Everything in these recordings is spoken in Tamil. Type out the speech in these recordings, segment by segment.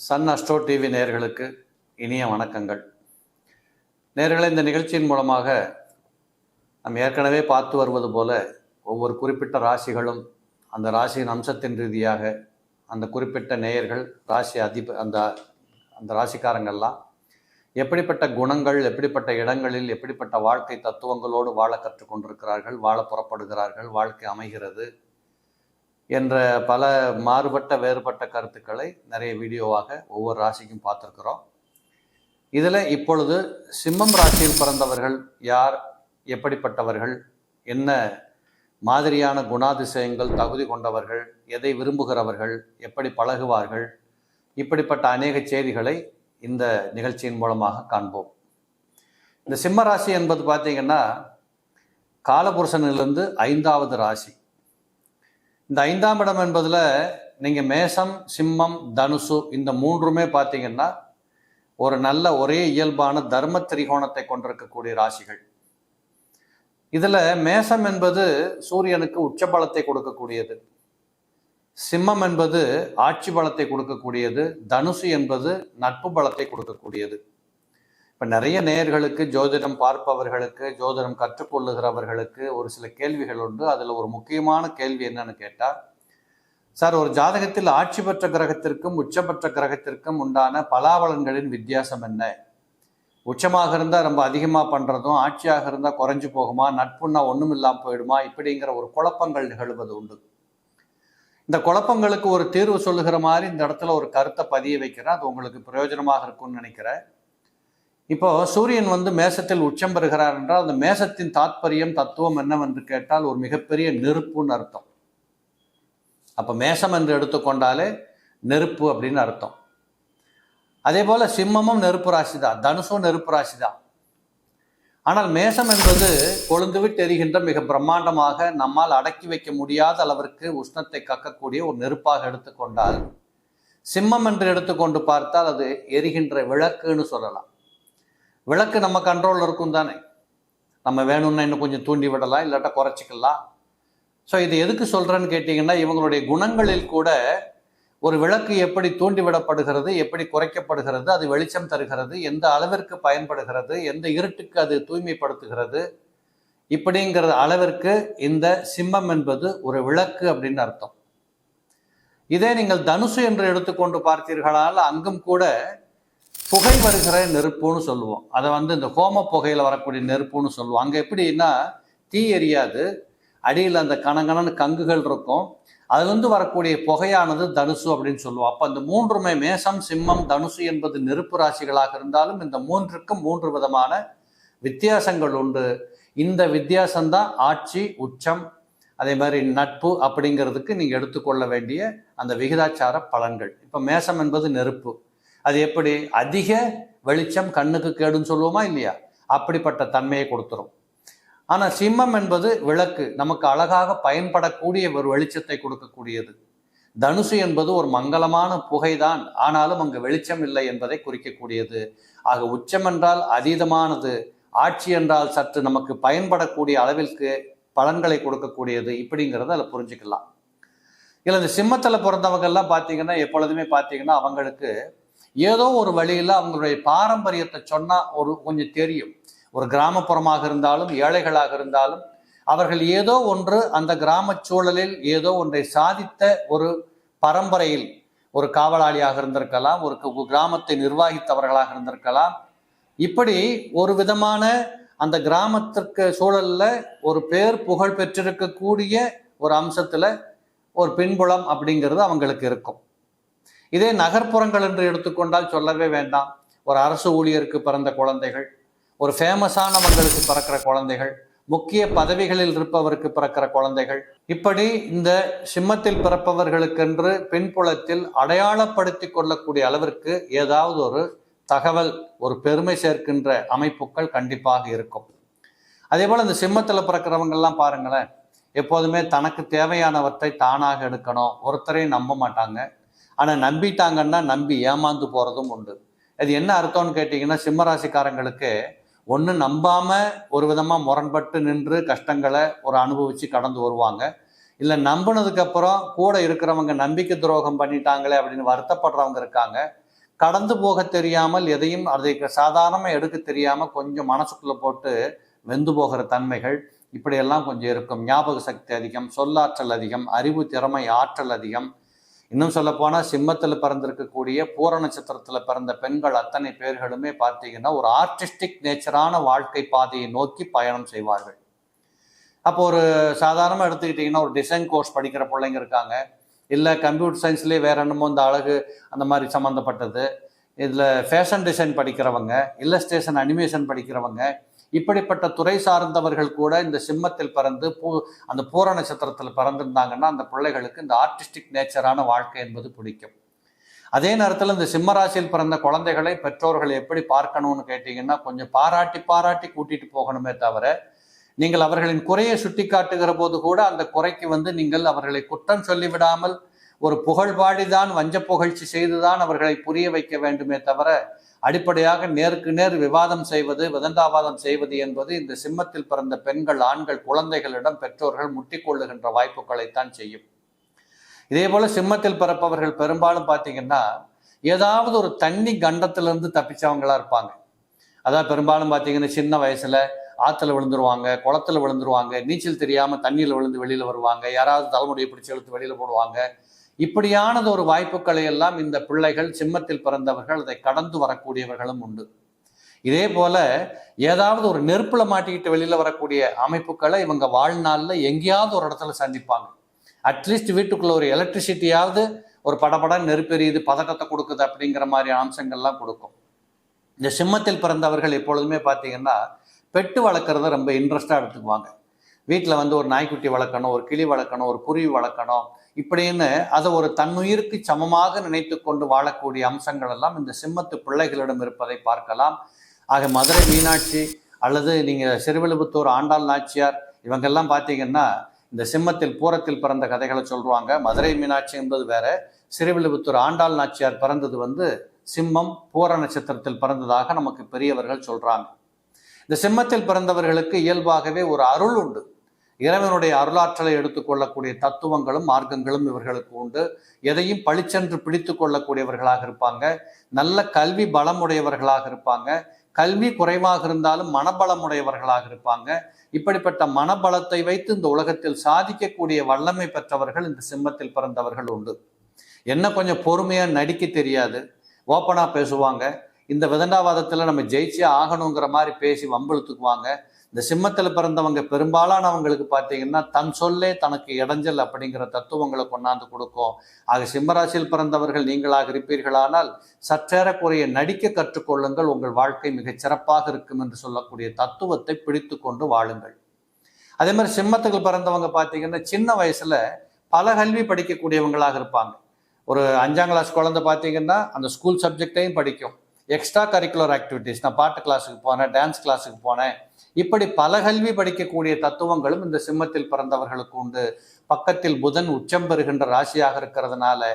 சன் அஸ்ட்ரோ டிவி நேயர்களுக்கு இனிய வணக்கங்கள். நேயர்களே, இந்த நிகழ்ச்சியின் மூலமாக நாம் ஏற்கனவே பார்த்து வருவது போல ஒவ்வொரு குறிப்பிட்ட ராசிகளும் அந்த ராசியின் அம்சத்தின் ரீதியாக அந்த குறிப்பிட்ட நேயர்கள் அந்த அந்த ராசிக்காரங்கள்லாம் எப்படிப்பட்ட குணங்கள், எப்படிப்பட்ட இடங்களில், எப்படிப்பட்ட வாழ்க்கை தத்துவங்களோடு வாழ கற்றுக்கொண்டிருக்கிறார்கள், வாழ புறப்படுகிறார்கள், வாழ்க்கை அமைகிறது என்ற பல மாறுபட்ட வேறுபட்ட கருத்துக்களை நிறைய வீடியோவாக ஒவ்வொரு ராசிக்கும் பார்த்துருக்குறோம். இதில் இப்பொழுது சிம்மம் ராசியில் பிறந்தவர்கள் யார், எப்படிப்பட்டவர்கள், என்ன மாதிரியான குணாதிசயங்கள், தகுதி கொண்டவர்கள், எதை விரும்புகிறவர்கள், எப்படி பழகுவார்கள், இப்படிப்பட்ட அநேக செய்திகளை இந்த நிகழ்ச்சியின் மூலமாக காண்போம். இந்த சிம்ம ராசி என்பது பார்த்தீங்கன்னா காலபுருஷனிலிருந்து 5வது ராசி. இந்த 5ஆம் இடம் என்பதில் நீங்கள் மேசம், சிம்மம், தனுசு இந்த மூன்றுமே பார்த்தீங்கன்னா ஒரு நல்ல ஒரே இயல்பான தர்ம திரிகோணத்தை கொண்டிருக்கக்கூடிய ராசிகள். இதில் மேசம் என்பது சூரியனுக்கு உச்ச பலத்தை கொடுக்கக்கூடியது, சிம்மம் என்பது ஆட்சி பலத்தை கொடுக்கக்கூடியது, தனுசு என்பது நட்பு பலத்தை கொடுக்கக்கூடியது. இப்போ நிறைய நேயர்களுக்கு, ஜோதிடம் பார்ப்பவர்களுக்கு, ஜோதிடம் கற்றுக்கொள்ளுகிறவர்களுக்கு ஒரு சில கேள்விகள் உண்டு. அதில் ஒரு முக்கியமான கேள்வி என்னன்னு கேட்டால், சார், ஒரு ஜாதகத்தில் ஆட்சி பெற்ற கிரகத்திற்கும் உச்ச பெற்ற கிரகத்திற்கும் உண்டான பலாபலன்களின் வித்தியாசம் என்ன? உச்சமாக இருந்தால் ரொம்ப அதிகமாக பண்ணுறதும், ஆட்சியாக இருந்தால் குறைஞ்சு போகுமா, நட்புன்னா ஒன்றும் இல்லாமல் போயிடுமா, இப்படிங்கிற ஒரு குழப்பங்கள் நிகழ்வது உண்டு. இந்த குழப்பங்களுக்கு ஒரு தீர்வு சொல்லுகிற மாதிரி இந்த இடத்துல ஒரு கருத்தை பதிய வைக்கிறேன். அது உங்களுக்கு பிரயோஜனமாக இருக்கும்னு நினைக்கிறேன். இப்போ சூரியன் மேசத்தில் உச்சம் பெறுகிறார் என்றால் அந்த மேசத்தின் தாத்பரியம், தத்துவம் என்னவென்று கேட்டால் ஒரு மிகப்பெரிய நெருப்புன்னு அர்த்தம். அப்போ மேசம் என்று எடுத்துக்கொண்டாலே நெருப்பு அப்படின்னு அர்த்தம். அதே போல சிம்மமும் நெருப்பு ராசி தான், தனுசும் நெருப்பு ராசி தான். ஆனால் மேசம் என்பது கொழுந்து விட்டு எரிகின்ற மிக பிரம்மாண்டமாக நம்மால் அடக்கி வைக்க முடியாத அளவிற்கு உஷ்ணத்தை கக்கக்கூடிய ஒரு நெருப்பாக எடுத்துக்கொண்டால், சிம்மம் என்று எடுத்துக்கொண்டு பார்த்தால் அது எரிகின்ற விளக்குன்னு சொல்லலாம். விளக்கு நம்ம கண்ட்ரோலில் இருக்கும் தானே, நம்ம வேணும்னா இன்னும் கொஞ்சம் தூண்டி விடலாம், இல்லாட்டா குறைச்சிக்கலாம். ஸோ இது எதுக்கு சொல்கிறேன்னு கேட்டிங்கன்னா, இவங்களுடைய குணங்களில் கூட ஒரு விளக்கு எப்படி தூண்டி விடப்படுகிறது, எப்படி குறைக்கப்படுகிறது, அது வெளிச்சம் தருகிறது, எந்த அளவிற்கு பயன்படுகிறது, எந்த இருட்டுக்கு அது தூய்மைப்படுத்துகிறது, இப்படிங்கிற அளவிற்கு இந்த சிம்மம் என்பது ஒரு விளக்கு அப்படின்னு அர்த்தம். இதே நீங்கள் தனுசு என்று எடுத்துக்கொண்டு பார்த்தீர்களால் அங்கும் கூட புகை வருகிற நெருப்புன்னு சொல்லுவோம். அதை இந்த ஹோம புகையில் வரக்கூடிய நெருப்புன்னு சொல்லுவோம். அங்கே எப்படின்னா தீ எரியாது, அடியில் அந்த கணங்கணன்னு கங்குகள் இருக்கும், அதுலேருந்து வரக்கூடிய புகையானது தனுசு அப்படின்னு சொல்லுவோம். அப்போ அந்த மூன்றுமே மேசம், சிம்மம், தனுசு என்பது நெருப்பு ராசிகளாக இருந்தாலும் இந்த மூன்றுக்கும் 3 விதமான வித்தியாசங்கள் உண்டு. இந்த வித்தியாசம்தான் ஆட்சி, உச்சம், அதே மாதிரி நட்பு அப்படிங்கிறதுக்கு நீங்கள் எடுத்துக்கொள்ள வேண்டிய அந்த விகிதாச்சார பலன்கள். இப்போ மேசம் என்பது நெருப்பு, அது எப்படி அதிக வெளிச்சம் கண்ணுக்கு கேடுன்னு சொல்லுவோமா இல்லையா, அப்படிப்பட்ட தன்மையை கொடுத்துரும். ஆனால் சிம்மம் என்பது விளக்கு, நமக்கு அழகாக பயன்படக்கூடிய ஒரு வெளிச்சத்தை கொடுக்கக்கூடியது. தனுசு என்பது ஒரு மங்களமான புகைதான், ஆனாலும் அங்கு வெளிச்சம் இல்லை என்பதை குறிக்கக்கூடியது. ஆக உச்சம் என்றால் அதீதமானது, ஆட்சி என்றால் சற்று நமக்கு பயன்படக்கூடிய அளவிற்கு பலன்களை கொடுக்கக்கூடியது, இப்படிங்கிறத அதில் புரிஞ்சுக்கலாம். இல்லை, இந்த சிம்மத்தில் பிறந்தவங்கெல்லாம் பார்த்தீங்கன்னா எப்பொழுதுமே பார்த்தீங்கன்னா அவங்களுக்கு ஏதோ ஒரு வழியில் அவங்களுடைய பாரம்பரியத்தை சொன்னால் கொஞ்சம் தெரியும். ஒரு கிராமப்புறமாக இருந்தாலும், ஏழைகளாக இருந்தாலும், அவர்கள் ஏதோ ஒன்று அந்த கிராம சூழலில் ஏதோ ஒன்றை சாதித்த ஒரு பரம்பரையில் ஒரு காவலாளியாக இருந்திருக்கலாம், ஒரு கிராமத்தை நிர்வகித்தவர்களாக இருந்திருக்கலாம். இப்படி ஒரு விதமான அந்த கிராமத்திற்கு சூழலில் ஒரு பேர் புகழ் பெற்றிருக்கக்கூடிய ஒரு அம்சத்தில் ஒரு பின்புலம் அப்படிங்கிறது அவங்களுக்கு இருக்கும். இதே நகர்ப்புறங்கள் என்று எடுத்துக்கொண்டால் சொல்லவே வேண்டாம். ஒரு அரசு ஊழியருக்கு பிறந்த குழந்தைகள், ஒரு ஃபேமஸானவங்களுக்கு பிறக்கிற குழந்தைகள், முக்கிய பதவிகளில் இருப்பவருக்கு பிறக்கிற குழந்தைகள், இப்படி இந்த சிம்மத்தில் பிறப்பவர்களுக்கென்று பின்புலத்தில் அடையாளப்படுத்தி கொள்ளக்கூடிய அளவிற்கு ஏதாவது ஒரு தகவல், ஒரு பெருமை சேர்க்கின்ற அமைப்புகள் கண்டிப்பாக இருக்கும். அதே போல் இந்த சிம்மத்தில் பிறக்கிறவங்கெல்லாம் பாருங்களேன், எப்போதுமே தனக்கு தேவையானவற்றை தானாக எடுக்கணும், ஒருத்தரையும் நம்ப மாட்டாங்க. ஆனால் நம்பிட்டாங்கன்னா நம்பி ஏமாந்து போகிறதும் உண்டு. அது என்ன அர்த்தம்னு கேட்டிங்கன்னா, சிம்மராசிக்காரங்களுக்கு ஒன்று நம்பாமல் ஒரு விதமாக முரண்பட்டு நின்று கஷ்டங்களை அனுபவித்து கடந்து வருவாங்க. இல்லை நம்பினதுக்கப்புறம் கூட இருக்கிறவங்க நம்பிக்கை துரோகம் பண்ணிட்டாங்களே அப்படின்னு வருத்தப்படுறவங்க இருக்காங்க. கடந்து போக தெரியாமல் எதையும் அதை சாதாரணமாக எடுக்க தெரியாமல் கொஞ்சம் மனசுக்குள்ளே போட்டு வெந்து போகிற தன்மைகள் இப்படியெல்லாம் கொஞ்சம் இருக்கும். ஞாபக சக்தி அதிகம், சொல்லாற்றல் அதிகம், அறிவு திறமை ஆற்றல் அதிகம். இன்னும் சொல்லப்போனால் சிம்மத்தில் பிறந்திருக்கக்கூடிய பூர நட்சத்திரத்தில் பிறந்த பெண்கள் அத்தனை பேர்களுமே பார்த்தீங்கன்னா ஒரு ஆர்டிஸ்டிக் நேச்சரான வாழ்க்கை பாதையை நோக்கி பயணம் செய்வார்கள். அப்போ ஒரு சாதாரணமாக எடுத்துக்கிட்டிங்கன்னா ஒரு டிசைன் கோர்ஸ் படிக்கிற பிள்ளைங்க இருக்காங்க, இல்லை கம்ப்யூட்டர் சயின்ஸ்லேயே வேற என்னமோ இந்த அழகு அந்த மாதிரி சம்மந்தப்பட்டது, இதில் ஃபேஷன் டிசைன் படிக்கிறவங்க, இல்லஸ்ட்ரேஷன் அனிமேஷன் படிக்கிறவங்க, இப்படிப்பட்ட துறை சார்ந்தவர்கள் கூட இந்த சிம்மத்தில் பிறந்து அந்த பூர நட்சத்திரத்தில் பிறந்திருந்தாங்கன்னா அந்த பிள்ளைகளுக்கு இந்த ஆர்டிஸ்டிக் நேச்சரான வாழ்க்கை என்பது பிடிக்கும். அதே நேரத்தில் இந்த சிம்மராசியில் பிறந்த குழந்தைகளை பெற்றோர்கள் எப்படி பார்க்கணும்னு கேட்டிங்கன்னா கொஞ்சம் பாராட்டி பாராட்டி கூட்டிகிட்டு போகணுமே தவிர, நீங்கள் அவர்களின் குறையை சுட்டி காட்டுகிற போது கூட அந்த குறைக்கு நீங்கள் அவர்களை குற்றம் சொல்லிவிடாமல் ஒரு புகழ்பாடிதான் வஞ்ச புகழ்ச்சி செய்துதான் அவர்களை புரிய வைக்க வேண்டுமே தவிர, அடிப்படையாக நேருக்கு நேர் விவாதம் செய்வது, விதண்டாவாதம் செய்வது என்பது இந்த சிம்மத்தில் பிறந்த பெண்கள், ஆண்கள், குழந்தைகளிடம் பெற்றோர்கள் முட்டிக்கொள்ளுகின்ற வாய்ப்புகளைத்தான் செய்யும். இதே போல சிம்மத்தில் பிறப்பவர்கள் பெரும்பாலும் பார்த்தீங்கன்னா ஏதாவது ஒரு தண்ணி கண்டத்திலிருந்து தப்பிச்சவங்களா இருப்பாங்க. அதான் பெரும்பாலும் பார்த்தீங்கன்னா சின்ன வயசுல ஆற்றுல விழுந்துருவாங்க, குளத்துல விழுந்துருவாங்க, நீச்சல் தெரியாமல் தண்ணியில் விழுந்து வெளியில் வருவாங்க, யாராவது தலைமுடியை பிடிச்சி இழுத்து வெளியில் போடுவாங்க. இப்படியானது ஒரு வாய்ப்புகளை எல்லாம் இந்த பிள்ளைகள் சிம்மத்தில் பிறந்தவர்கள் அதை கடந்து வரக்கூடியவர்களும் உண்டு. இதே போல ஏதாவது ஒரு நெருப்புல மாட்டிக்கிட்டு வெளியில் வரக்கூடிய அமைப்புகளை இவங்க வாழ்நாளில் எங்கேயாவது ஒரு இடத்துல சந்திப்பாங்க. அட்லீஸ்ட் வீட்டுக்குள்ள ஒரு எலக்ட்ரிசிட்டியாவது ஒரு படபட நெருப்பெரியுது, பதட்டத்தை கொடுக்குது அப்படிங்கிற மாதிரி அம்சங்கள்லாம் கொடுக்கும். இந்த சிம்மத்தில் பிறந்தவர்கள் எப்பொழுதுமே பார்த்தீங்கன்னா பெட்டு வளர்க்குறத ரொம்ப இன்ட்ரெஸ்டாக எடுத்துக்குவாங்க. வீட்டில் ஒரு நாய்க்குட்டி வளர்க்கணும், ஒரு கிளி வளர்க்கணும், ஒரு குருவி வளர்க்கணும், இப்படின்னு அதை ஒரு தன்னுயிருக்கு சமமாக நினைத்து கொண்டு வாழக்கூடிய அம்சங்கள் எல்லாம் இந்த சிம்மத்து பிள்ளைகளிடம் இருப்பதை பார்க்கலாம். ஆக மதுரை மீனாட்சி அல்லது நீங்கள் சிறுவில்லிபுத்தூர் ஆண்டாள் நாச்சியார் இவங்கெல்லாம் பார்த்தீங்கன்னா இந்த சிம்மத்தில் பூரத்தில் பிறந்த கதைகளை சொல்லுவாங்க. மதுரை மீனாட்சி என்பது வேற, சிறுவில்லிபுத்தூர் ஆண்டாள் நாச்சியார் பிறந்தது சிம்மம் பூர நட்சத்திரத்தில் பிறந்ததாக நமக்கு பெரியவர்கள் சொல்றாங்க. இந்த சிம்மத்தில் பிறந்தவர்களுக்கு இயல்பாகவே ஒரு அருள் உண்டு. இறைவனுடைய அருளாற்றலை எடுத்துக்கொள்ளக்கூடிய தத்துவங்களும் மார்க்கங்களும் இவர்களுக்கு உண்டு. எதையும் பளிச்சென்று பிடித்து கொள்ளக்கூடியவர்களாக இருப்பாங்க. நல்ல கல்வி பலமுடையவர்களாக இருப்பாங்க. கல்வி குறைவாக இருந்தாலும் மனபலமுடையவர்களாக இருப்பாங்க. இப்படிப்பட்ட மனபலத்தை வைத்து இந்த உலகத்தில் சாதிக்கக்கூடிய வல்லமை பெற்றவர்கள் இந்த சிம்மத்தில் பிறந்தவர்கள் உண்டு. என்ன கொஞ்சம் பொறுமையா நடிக்க தெரியாது, ஓப்பனா பேசுவாங்க. இந்த விதண்டாவாதத்தில் நம்ம ஜெயிச்சே ஆகணுங்கிற மாதிரி பேசி வம்பிழுத்துக்குவாங்க. இந்த சிம்மத்தில் பிறந்தவங்க பெரும்பாலானவங்களுக்கு பார்த்தீங்கன்னா தன் சொல்லே தனக்கு இடைஞ்சல் அப்படிங்கிற தத்துவங்களை கொண்டாந்து கொடுக்கும். ஆக சிம்மராசியில் பிறந்தவர்கள் நீங்களாக இருப்பீர்களானால் சற்றேறக்குறைய நடிக்க கற்றுக்கொள்ளுங்கள், உங்கள் வாழ்க்கை மிகச் சிறப்பாக இருக்கும் என்று சொல்லக்கூடிய தத்துவத்தை பிடித்து கொண்டு வாழுங்கள். அதே மாதிரி சிம்மத்துக்கு பிறந்தவங்க பார்த்தீங்கன்னா சின்ன வயசுல பல கல்வி படிக்கக்கூடியவங்களாக இருப்பாங்க. ஒரு 5ஆம் கிளாஸ் குழந்தை பார்த்தீங்கன்னா அந்த ஸ்கூல் சப்ஜெக்டையும் படிக்கும். எக்ஸ்ட்ரா கரிக்குலர் ஆக்டிவிட்டீஸ், நான் பாட்டு கிளாஸுக்கு போனேன், டான்ஸ் கிளாஸுக்கு போனேன், இப்படி பல கல்வி படிக்கக்கூடிய தத்துவங்களும் இந்த சிம்மத்தில் பிறந்தவர்களுக்கு உண்டு. பக்கத்தில் புதன் உச்சம் பெறுகின்ற ராசியாக இருக்கிறதுனால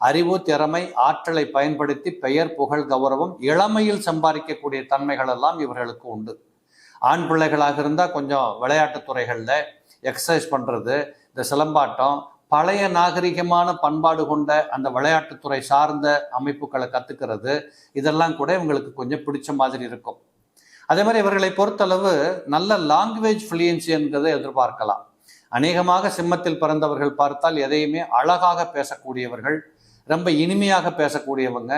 அறிவு திறமை ஆற்றலை பயன்படுத்தி பெயர் புகழ் கௌரவம் இளமையில் சம்பாதிக்கக்கூடிய தன்மைகள் எல்லாம் இவர்களுக்கு உண்டு. ஆண் பிள்ளைகளாக இருந்தால் கொஞ்சம் விளையாட்டு துறைகளில் எக்ஸசைஸ் பண்ணுறது, இந்த சிலம்பாட்டம், பழைய நாகரிகமான பண்பாடு கொண்ட அந்த விளையாட்டுத்துறை சார்ந்த அமைப்புகளை கற்றுக்கிறது, இதெல்லாம் கூட இவங்களுக்கு கொஞ்சம் பிடிச்ச மாதிரி இருக்கும். அதே மாதிரி இவர்களை பொறுத்தளவு நல்ல லாங்குவேஜ் ஃப்ளூயன்சி என்பதை எதிர்பார்க்கலாம். அநேகமாக சிம்மத்தில் பிறந்தவர்கள் பார்த்தால் எதையுமே அழகாக பேசக்கூடியவர்கள், ரொம்ப இனிமையாக பேசக்கூடியவங்க,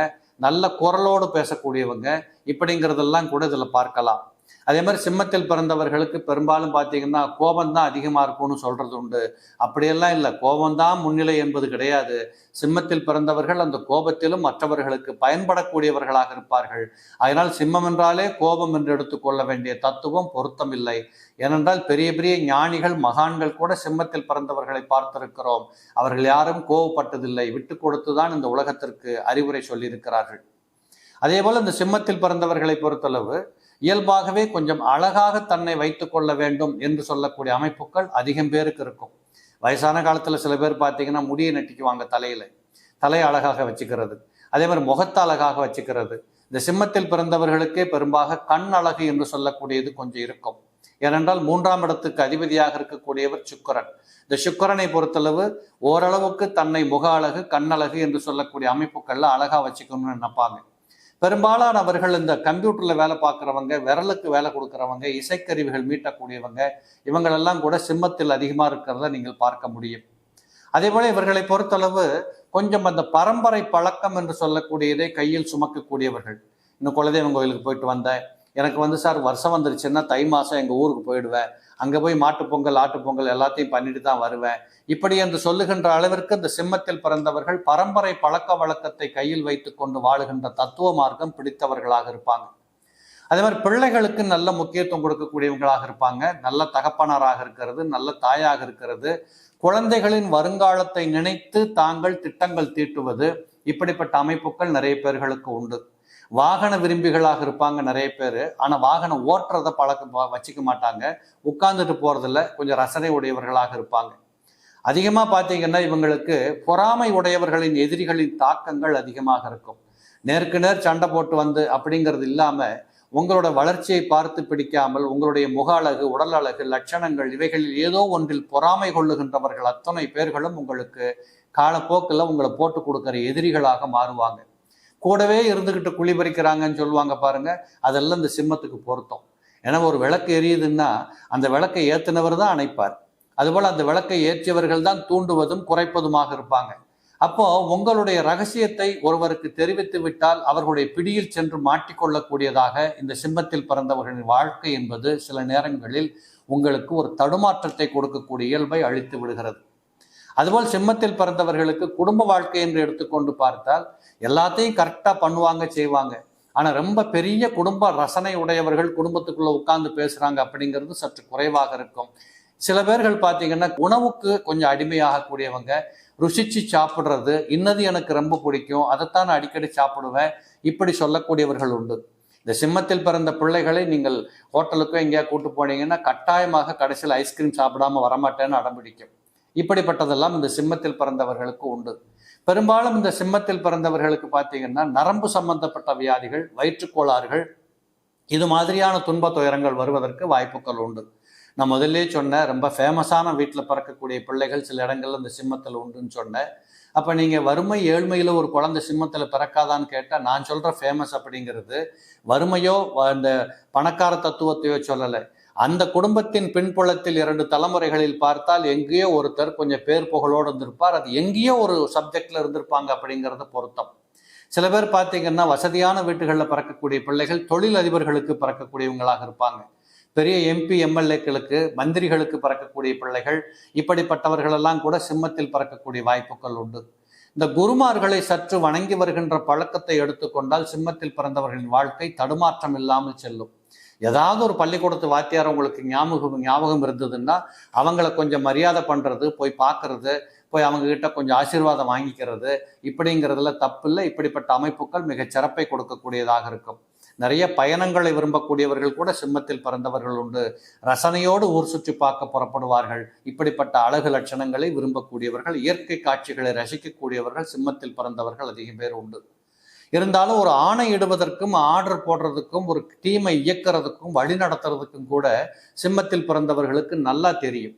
நல்ல குரலோடு பேசக்கூடியவங்க, இப்படிங்கிறதெல்லாம் கூட இதில் பார்க்கலாம். அதே மாதிரி சிம்மத்தில் பிறந்தவர்களுக்கு பெரும்பாலும் பார்த்தீங்கன்னா கோபம்தான் அதிகமாக இருக்கும்னு சொல்றது உண்டு. அப்படியெல்லாம் இல்லை, கோபம்தான் முன்னிலை என்பது கிடையாது. சிம்மத்தில் பிறந்தவர்கள் அந்த கோபத்திலும் மற்றவர்களுக்கு பயன்படக்கூடியவர்களாக இருப்பார்கள். அதனால் சிம்மம் என்றாலே கோபம் என்று எடுத்துக்கொள்ள வேண்டிய தத்துவம் பொருத்தம் இல்லை. ஏனென்றால் பெரிய பெரிய ஞானிகள் மகான்கள் கூட சிம்மத்தில் பிறந்தவர்களை பார்த்திருக்கிறோம். அவர்கள் யாரும் கோபப்பட்டதில்லை, விட்டு கொடுத்துதான் இந்த உலகத்திற்கு அறிவுரை சொல்லியிருக்கிறார்கள். அதே போல இந்த சிம்மத்தில் பிறந்தவர்களை பொறுத்தளவு இயல்பாகவே கொஞ்சம் அழகாக தன்னை வைத்துக் கொள்ள வேண்டும் என்று சொல்லக்கூடிய அமைப்புகள் அதிகம் பேருக்கு இருக்கும். வயசான காலத்துல சில பேர் பார்த்தீங்கன்னா முடியை நட்டிக்குவாங்க, தலையை அழகாக வச்சுக்கிறது, அதே மாதிரி முகத்தை அழகாக வச்சுக்கிறது. இந்த சிம்மத்தில் பிறந்தவர்களுக்கே பெரும்பாக கண் அழகு என்று சொல்லக்கூடியது கொஞ்சம் இருக்கும். ஏனென்றால் 3ஆம் இடத்துக்கு அதிபதியாக இருக்கக்கூடியவர் சுக்கிரன். இந்த சுக்கிரனை பொறுத்தளவு ஓரளவுக்கு தன்னை முக அழகு கண்ணழகு என்று சொல்லக்கூடிய அமைப்புகள்ல அழகா வச்சுக்கணும்னு நினைப்பாங்க. பெரும்பாலானவர்கள் இந்த கம்ப்யூட்டரில் வேலை பார்க்குறவங்க, விரலுக்கு வேலை கொடுக்குறவங்க, இசைக்கருவிகள் மீட்டக்கூடியவங்க, இவங்களெல்லாம் கூட சிம்மத்தில் அதிகமாக இருக்கிறத நீங்கள் பார்க்க முடியும். அதே போல இவர்களை பொறுத்தளவு கொஞ்சம் அந்த பரம்பரை பழக்கம் என்று சொல்லக்கூடியதை கையில் சுமக்கக்கூடியவர்கள். இன்னும் குலதெய்வம் கோயிலுக்கு போயிட்டு வந்தேன், எனக்கு சார் வருஷம் வந்துருச்சுன்னா தை மாதம் எங்கள் ஊருக்கு போயிடுவேன், அங்கே போய் மாட்டுப்பொங்கல் ஆட்டுப்பொங்கல் எல்லாத்தையும் பண்ணிட்டு தான் வருவேன், இப்படி என்று சொல்லுகின்ற அளவிற்கு இந்த சிம்மத்தில் பிறந்தவர்கள் பரம்பரை பழக்க வழக்கத்தை கையில் வைத்து கொண்டு வாழுகின்ற தத்துவ மார்க்கம் பிடித்தவர்களாக இருப்பாங்க. அதே மாதிரி பிள்ளைகளுக்கு நல்ல முக்கியத்துவம் கொடுக்கக்கூடியவங்களாக இருப்பாங்க. நல்ல தகப்பனாராக இருக்கிறது, நல்ல தாயாக இருக்கிறது, குழந்தைகளின் வருங்காலத்தை நினைத்து தாங்கள் திட்டங்கள் தீட்டுவது, இப்படிப்பட்ட அமைப்புகள் நிறைய பேர்களுக்கு உண்டு. வாகன விரும்பிகளாக இருப்பாங்க நிறைய பேர். ஆனால் வாகனம் ஓட்டுறதை வச்சுக்க மாட்டாங்க. உட்கார்ந்துட்டு போறதுல கொஞ்சம் ரசனை உடையவர்களாக இருப்பாங்க. அதிகமாக பார்த்தீங்கன்னா இவங்களுக்கு பொறாமை உடையவர்களின் எதிரிகளின் தாக்கங்கள் அதிகமாக இருக்கும். நேருக்கு நேர் சண்டை போட்டு வந்து அப்படிங்கிறது இல்லாமல் உங்களோட வளர்ச்சியை பார்த்து பிடிக்காமல் உங்களுடைய முக அழகு, உடல் அழகு, லட்சணங்கள் இவைகளில் ஏதோ ஒன்றில் பொறாமை கொள்ளுகின்றவர்கள் அத்தனை பேர்களும் உங்களுக்கு காலப்போக்கில் உங்களை போட்டு கொடுக்குற எதிரிகளாக மாறுவாங்க. கூடவே இருந்துக்கிட்டு குழி பறிக்கிறாங்கன்னு சொல்லுவாங்க பாருங்க, அதெல்லாம் இந்த சிம்மத்துக்கு பொருத்தம். ஏன்னா ஒரு விளக்கு எரியுதுன்னா அந்த விளக்கை ஏற்றினவர் தான் அணைப்பார். அதுபோல் அந்த விளக்கை ஏற்றியவர்கள் தான் தூண்டுவதும் குறைப்பதுமாக இருப்பாங்க. அப்போ உங்களுடைய ரகசியத்தை ஒருவருக்கு தெரிவித்து விட்டால் அவர்களுடைய பிடியில் சென்று மாட்டிக்கொள்ளக்கூடியதாக இந்த சிம்மத்தில் பிறந்தவர்களின் வாழ்க்கை என்பது சில நேரங்களில் உங்களுக்கு ஒரு தடுமாற்றத்தை கொடுக்கக்கூடிய இயல்பை அழித்து விடுகிறது. அதுபோல் சிம்மத்தில் பிறந்தவர்களுக்கு குடும்ப வாழ்க்கை என்று எடுத்துக்கொண்டு பார்த்தால் எல்லாத்தையும் கரெக்டாக பண்ணுவாங்க, செய்வாங்க. ஆனால் ரொம்ப பெரிய குடும்ப ரசனை உடையவர்கள் குடும்பத்துக்குள்ள உட்கார்ந்து பேசுறாங்க அப்படிங்கிறது சற்று குறைவாக இருக்கும். சில பேர்கள் பார்த்தீங்கன்னா உணவுக்கு கொஞ்சம் அடிமையாகக்கூடியவங்க, ருசிச்சு சாப்பிட்றது, இன்னது எனக்கு ரொம்ப பிடிக்கும், அதைத்தான் அடிக்கடி சாப்பிடுவேன், இப்படி சொல்லக்கூடியவர்கள் உண்டு. இந்த சிம்மத்தில் பிறந்த பிள்ளைகளை நீங்கள் ஹோட்டலுக்கோ எங்கேயா கூட்டு போனீங்கன்னா கட்டாயமாக கடைசியில் ஐஸ்கிரீம் சாப்பிடாம வரமாட்டேன்னு அடம்பிடிக்கும். இப்படிப்பட்டதெல்லாம் இந்த சிம்மத்தில் பிறந்தவர்களுக்கு உண்டு. பெரும்பாலும் இந்த சிம்மத்தில் பிறந்தவர்களுக்கு பார்த்தீங்கன்னா நரம்பு சம்பந்தப்பட்ட வியாதிகள், வயிற்றுக்கோளாறுகள், இது மாதிரியான துன்ப துயரங்கள் வருவதற்கு வாய்ப்புகள் உண்டு. நான் முதல்லே சொன்னேன், ரொம்ப ஃபேமஸான வீட்டில் பிறக்கக்கூடிய பிள்ளைகள் சில இடங்கள்ல இந்த சிம்மத்தில் உண்டுன்னு சொன்னேன். அப்போ நீங்கள் வறுமை ஏழ்மையில் ஒரு குழந்தை சிம்மத்தில் பிறக்காதான்னு கேட்டால் நான் சொல்கிற ஃபேமஸ் அப்படிங்கிறது வறுமையோ இந்த பணக்கார தத்துவத்தையோ சொல்லலை. அந்த குடும்பத்தின் பின்புலத்தில் 2 தலைமுறைகளில் பார்த்தால் எங்கேயோ ஒருத்தர் கொஞ்சம் பேர் புகழோடு இருந்திருப்பார், அது எங்கேயோ ஒரு சப்ஜெக்ட்ல இருந்திருப்பாங்க அப்படிங்கிறத பொருத்தம். சில பேர் பார்த்தீங்கன்னா வசதியான வீட்டுகளில் பிறக்கக்கூடிய பிள்ளைகள் தொழில் அதிபர்களுக்கு பிறக்கக்கூடியவங்களாக இருப்பாங்க. பெரிய MP MLAக்களுக்கு, மந்திரிகளுக்கு பிறக்கக்கூடிய பிள்ளைகள், இப்படிப்பட்டவர்களெல்லாம் கூட சிம்மத்தில் பிறக்கக்கூடிய வாய்ப்புகள் உண்டு. இந்த குருமார்களை சற்று வணங்கி வருகின்ற பழக்கத்தை எடுத்துக்கொண்டால் சிம்மத்தில் பிறந்தவர்களின் வாழ்க்கை தடுமாற்றம் இல்லாமல் செல்லும். ஏதாவது ஒரு பள்ளிக்கூடத்து வாத்தியார் உங்களுக்கு ஞாபகம் இருந்ததுன்னா அவங்கள கொஞ்சம் மரியாதை பண்ணுறது, போய் பார்க்கறது, போய் அவங்க கிட்ட கொஞ்சம் ஆசீர்வாதம் வாங்கிக்கிறது, இப்படிங்கிறதுல தப்பு இல்லை. இப்படிப்பட்ட அமைப்புகள் மிகச் சிறப்பை கொடுக்கக்கூடியதாக இருக்கும். நிறைய பயணங்களை விரும்பக்கூடியவர்கள் கூட சிம்மத்தில் பிறந்தவர்கள் உண்டு. ரசனையோடு ஊர் சுற்றி பார்க்க புறப்படுவார்கள். இப்படிப்பட்ட அழகு லட்சணங்களை விரும்பக்கூடியவர்கள், இயற்கை காட்சிகளை ரசிக்கக்கூடியவர்கள் சிம்மத்தில் பிறந்தவர்கள் அதிகம் பேர் உண்டு. இருந்தாலும் ஒரு ஆணை இடுவதற்கும், ஆர்டர் போடுறதுக்கும், ஒரு டீமை இயக்கிறதுக்கும், வழி நடத்துறதுக்கும் கூட சிம்மத்தில் பிறந்தவர்களுக்கு நல்லா தெரியும்.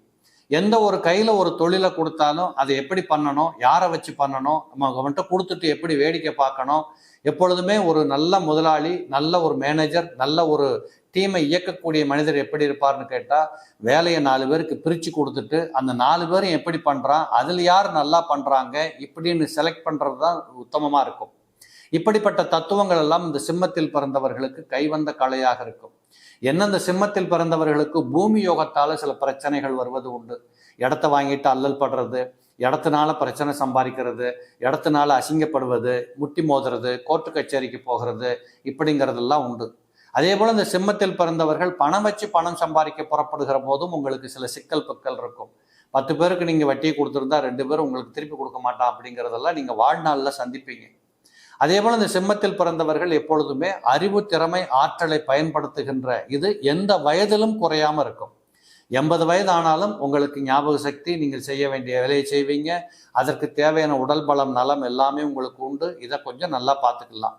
எந்த ஒரு கையில் ஒரு தொழிலை கொடுத்தாலும் அதை எப்படி பண்ணணும், யாரை வச்சு பண்ணணும், அவன்கிட்ட கொடுத்துட்டு எப்படி வேடிக்கை பார்க்கணும், எப்பொழுதுமே ஒரு நல்ல முதலாளி, நல்ல ஒரு மேனேஜர், நல்ல ஒரு டீமை இயக்கக்கூடிய மனிதர் எப்படி இருப்பார்னு கேட்டால் வேலையை 4 பேருக்கு பிரித்து கொடுத்துட்டு அந்த 4 பேரும் எப்படி பண்ணுறான், அதில் யார் நல்லா பண்ணுறாங்க இப்படின்னு செலக்ட் பண்ணுறது தான் உத்தமமாக இருக்கும். இப்படிப்பட்ட தத்துவங்கள் எல்லாம் இந்த சிம்மத்தில் பிறந்தவர்களுக்கு கைவந்த கலையாக இருக்கும். என்ன இந்த சிம்மத்தில் பிறந்தவர்களுக்கு பூமி யோகத்தால் சில பிரச்சனைகள் வருவது உண்டு. இடத்த வாங்கிட்டு அல்லல் படுறது, இடத்தினால பிரச்சனை சம்பாதிக்கிறது, இடத்தினால அசிங்கப்படுவது, முட்டி மோதுறது, கோர்ட்டு கச்சேரிக்கு போகிறது, இப்படிங்கிறதெல்லாம் உண்டு. அதே போல் இந்த சிம்மத்தில் பிறந்தவர்கள் பணம் வச்சு பணம் சம்பாதிக்க புறப்படுகிற போதும் உங்களுக்கு சில சிக்கல் பக்கல் இருக்கும். 10 பேருக்கு நீங்கள் வட்டியை கொடுத்துருந்தா 2 பேரும் உங்களுக்கு திருப்பி கொடுக்க மாட்டான் அப்படிங்கிறதெல்லாம் நீங்கள் வாழ்நாளில் சந்திப்பீங்க. அதே போல் இந்த சிம்மத்தில் பிறந்தவர்கள் எப்பொழுதுமே அறிவு, திறமை, ஆற்றலை பயன்படுத்துகின்ற இது எந்த வயதிலும் குறையாமல் இருக்கும். 80 வயது ஆனாலும் உங்களுக்கு ஞாபக சக்தி, நீங்கள் செய்ய வேண்டிய வேலையை செய்வீங்க, அதற்கு தேவையான உடல் பலம், நலம் எல்லாமே உங்களுக்கு உண்டு. இதை கொஞ்சம் நல்லா பார்த்துக்கலாம்.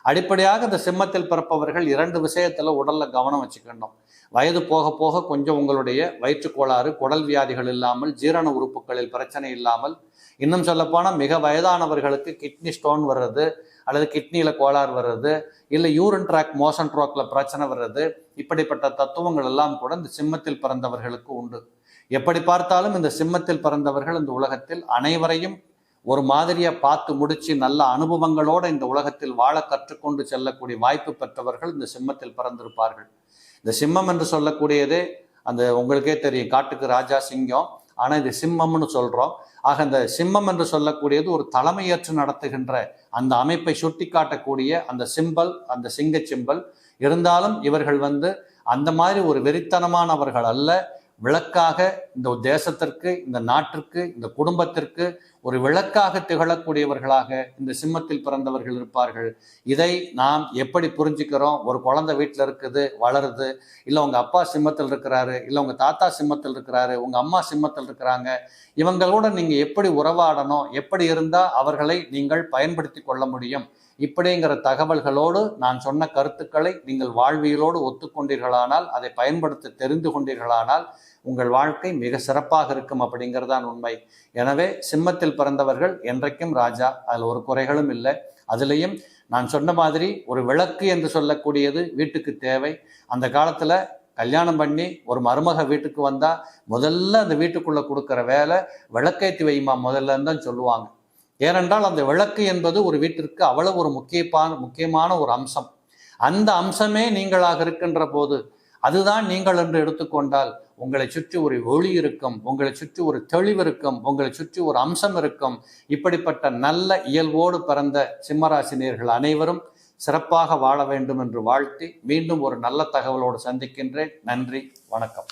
அடிப்படையாக இந்த சிம்மத்தில் பிறப்பவர்கள் 2 விஷயத்துல உடல்ல கவனம் வச்சுக்கணும். வயது போக போக கொஞ்சம் உங்களுடைய வயிற்றுக்கோளாறு, குடல் வியாதிகள் இல்லாமல், ஜீரண உறுப்புகளில் பிரச்சனை இல்லாமல், இன்னும் சொல்லப்போனால் மிக வயதானவர்களுக்கு கிட்னி ஸ்டோன் வர்றது, அல்லது கிட்னியில் கோளாறு வர்றது, இல்லை யூரின் ட்ராக் மோஷன் ட்ராக்ல பிரச்சனை வர்றது, இப்படிப்பட்ட தத்துவங்கள் எல்லாம் கூட இந்த சிம்மத்தில் பிறந்தவர்களுக்கு உண்டு. எப்படி பார்த்தாலும் இந்த சிம்மத்தில் பிறந்தவர்கள் இந்த உலகத்தில் அனைவரையும் ஒரு மாதிரியா பார்த்து முடிச்சு நல்ல அனுபவங்களோடு இந்த உலகத்தில் வாழ கற்றுக்கொண்டு செல்லக்கூடிய வாய்ப்பு பெற்றவர்கள் இந்த சிம்மத்தில் பிறந்திருப்பார்கள். இந்த சிம்மம் என்று சொல்லக்கூடியதே அந்த உங்களுக்கே தெரியும், காட்டுக்கு ராஜா சிங்கம், ஆனால் இது சிம்மம்னு சொல்கிறோம். ஆக இந்த சிம்மம் என்று சொல்லக்கூடியது ஒரு தலைமையேற்று நடத்துகின்ற அந்த அமைப்பை சுட்டி காட்டக்கூடிய அந்த சிம்பல், அந்த சிங்க சிம்பல். இருந்தாலும் இவர்கள் அந்த மாதிரி ஒரு வெறித்தனமானவர்கள் அல்ல. விளக்காக இந்த தேசத்திற்கு, இந்த நாட்டிற்கு, இந்த குடும்பத்திற்கு ஒரு விளக்காக திகழக்கூடியவர்களாக இந்த சிம்மத்தில் பிறந்தவர்கள் இருப்பார்கள். இதை நாம் எப்படி புரிஞ்சுக்கிறோம்? ஒரு குழந்தை வீட்டில் இருக்குது, வளருது, இல்லை உங்கள் அப்பா சிம்மத்தில் இருக்கிறாரு, இல்லை உங்கள் தாத்தா சிம்மத்தில் இருக்கிறாரு, உங்கள் அம்மா சிம்மத்தில் இருக்கிறாங்க, இவங்களோட நீங்கள் எப்படி உறவாடணும், எப்படி இருந்தால் அவர்களை நீங்கள் பயன்படுத்தி கொள்ள முடியும், இப்படிங்கிற தகவல்களோடு நான் சொன்ன கருத்துக்களை நீங்கள் வாழ்வியலோடு ஒத்துக்கொண்டீர்களானால், அதை பயன்படுத்த தெரிந்து கொண்டீர்களானால் உங்கள் வாழ்க்கை மிக சிறப்பாக இருக்கும் அப்படிங்கிறதான் உண்மை. எனவே சிம்மத்தில் பிறந்தவர்கள் என்றைக்கும் ராஜா, அதில் ஒரு குறைகளும் இல்லை. அதுலேயும் நான் சொன்ன மாதிரி ஒரு விளக்கு என்று சொல்லக்கூடியது வீட்டுக்கு தேவை. அந்த காலத்தில் கல்யாணம் பண்ணி ஒரு மருமக வீட்டுக்கு வந்தால் முதல்ல அந்த வீட்டுக்குள்ளே கொடுக்குற வேலை விளக்கேற்றி வைமா முதல்லன்னு தான் சொல்லுவாங்க. ஏனென்றால் அந்த விளக்கு என்பது ஒரு வீட்டிற்கு அவ்வளவு ஒரு முக்கியமான ஒரு அம்சம். அந்த அம்சமே நீங்களாக இருக்கின்ற போது, அதுதான் நீங்கள் என்று எடுத்துக்கொண்டால் உங்களை சுற்றி ஒரு ஒளி இருக்கும், உங்களை சுற்றி ஒரு தெளிவு இருக்கும், உங்களை சுற்றி ஒரு அம்சம் இருக்கும். இப்படிப்பட்ட நல்ல இயல்போடு பிறந்த சிம்மராசினியர்கள் அனைவரும் சிறப்பாக வாழ வேண்டும் என்று வாழ்த்தி மீண்டும் ஒரு நல்ல தகவலோடு சந்திக்கின்றேன். நன்றி, வணக்கம்.